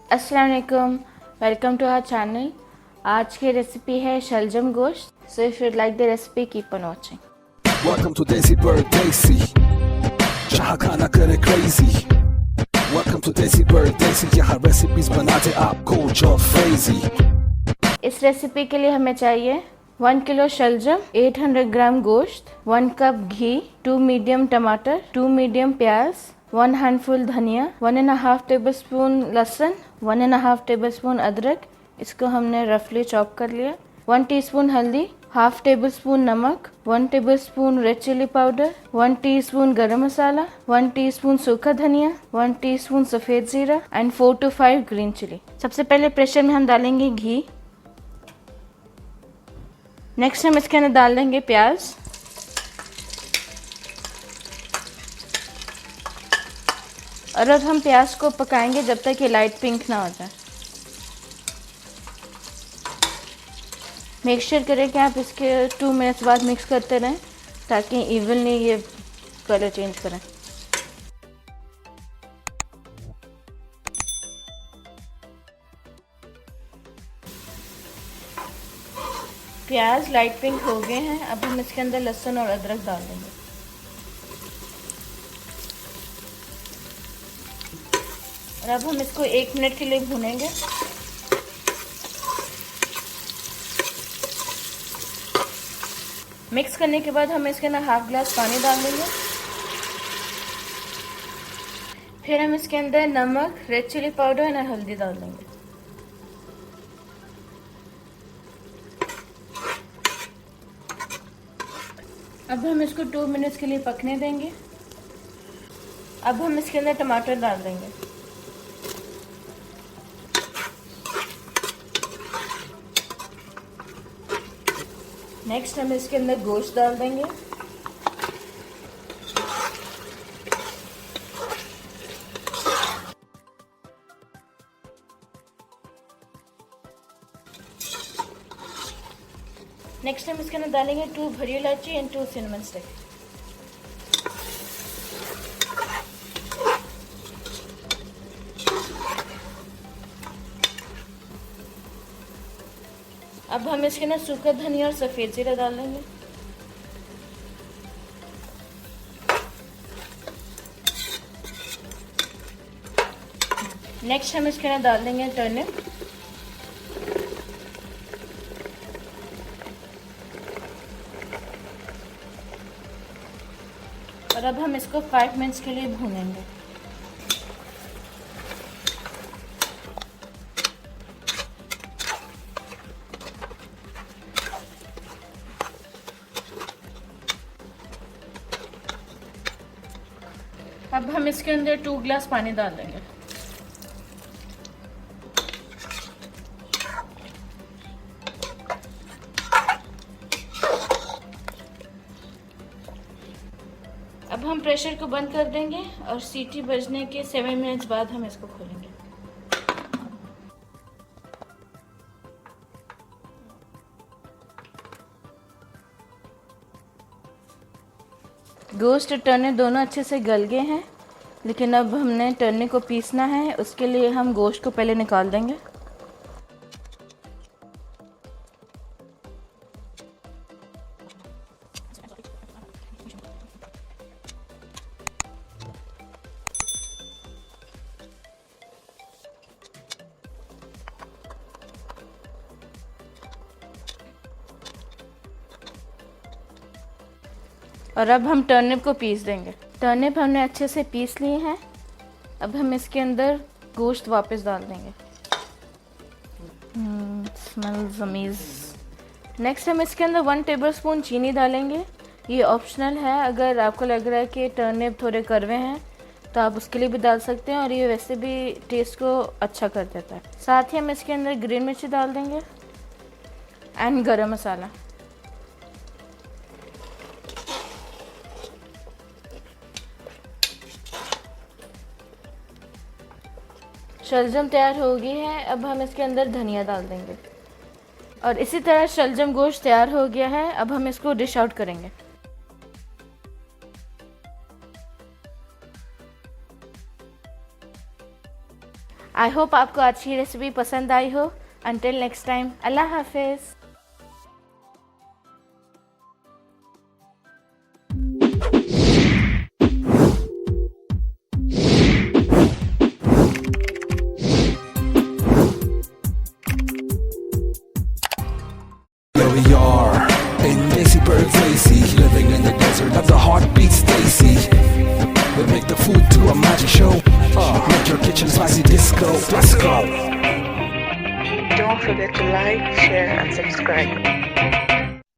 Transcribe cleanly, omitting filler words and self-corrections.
अस्सलाम वालेकुम, welcome to our channel. आज की रेसिपी है शलजम गोश्त। So if you like the recipe keep on watching. Welcome to Desi Bird Desi. जहाँ खाना करे crazy. Welcome to Desi Bird Desi. यहाँ recipes बनाते आपको जो crazy. इस रेसिपी के लिए हमें चाहिए 1 किलो शलजम, 800 ग्राम गोश्त, 1 कप घी, 2 मीडियम टमाटर, 2 मीडियम प्याज, 1 हैंडफुल धनिया, 1.5 टेबलस्पून लहसुन, 1.5 टेबलस्पून अदरक। इसको हमने रफली चॉप कर लिया। 1 टीस्पून हल्दी, हाफ टेबल स्पून नमक, 1 tablespoon red chilli powder, 1 teaspoon garam masala, 1 teaspoon सूखा धनिया, 1 टीस्पून सफ़ेद जीरा एंड 4 to 5 ग्रीन चिली। सबसे पहले प्रेशर में हम डालेंगे घी। नेक्स्ट हम इसके अंदर डाल देंगे प्याज। और अब हम प्याज को पकाएंगे जब तक ये लाइट पिंक ना हो जाए। मेक श्योर करें कि आप इसके 2 मिनट्स बाद मिक्स करते रहें ताकि इवनली ये कलर चेंज करें। प्याज लाइट पिंक हो गए हैं। अब हम इसके अंदर लहसुन और अदरक डाल देंगे। और अब हम इसको 1 मिनट के लिए भूनेंगे। मिक्स करने के बाद हम इसके अंदर हाफ ग्लास पानी डाल देंगे। फिर हम इसके अंदर नमक, रेड चिली पाउडर और हल्दी डाल देंगे। अब हम इसको 2 मिनट्स के लिए पकने देंगे। अब हम इसके अंदर टमाटर डाल देंगे। नेक्स्ट हम इसके अंदर गोश्त डाल देंगे। नेक्स्ट हम इसके अंदर डालेंगे 2 भरी इलायची एंड 2 सिनेमन स्टिक। अब हम इसके अंदर सूखा धनिया और सफ़ेद जीरा डाल देंगे। नेक्स्ट हम इसके अंदर डाल देंगे टर्निप। और अब हम इसको 5 मिनट्स के लिए भूनेंगे। अब हम इसके अंदर 2 ग्लास पानी डाल देंगे। अब हम प्रेशर को बंद कर देंगे और सीटी बजने के 7 मिनट्स बाद हम इसको खोलेंगे। गोश्त और टर्निप दोनों अच्छे से गल गए हैं, लेकिन अब हमने टर्निप को पीसना है। उसके लिए हम गोश्त को पहले निकाल देंगे। और अब हम टर्निप को पीस देंगे। टर्निप हमने अच्छे से पीस लिए हैं। अब हम इसके अंदर गोश्त वापस डाल देंगे। Smells amazing. नेक्स्ट हम इसके अंदर 1 टेबलस्पून चीनी डालेंगे। ये ऑप्शनल है। अगर आपको लग रहा है कि टर्निप थोड़े कड़वे हैं तो आप उसके लिए भी डाल सकते हैं, और ये वैसे भी टेस्ट को अच्छा कर देता है। साथ ही हम इसके अंदर ग्रीन मिर्ची डाल देंगे एंड गरम मसाला। शलजम तैयार हो गई है। अब हम इसके अंदर धनिया डाल देंगे। और इसी तरह शलजम गोश्त तैयार हो गया है। अब हम इसको डिश आउट करेंगे। आई होप आपको अच्छी रेसिपी पसंद आई हो। Until next time, Allah Hafiz. Here we are in Desi Bird Daisy, living in the desert of the heartbeat Stacy. We make the food to a magic show. Make your kitchen spicy disco. Let's go. Don't forget to like, share, and subscribe.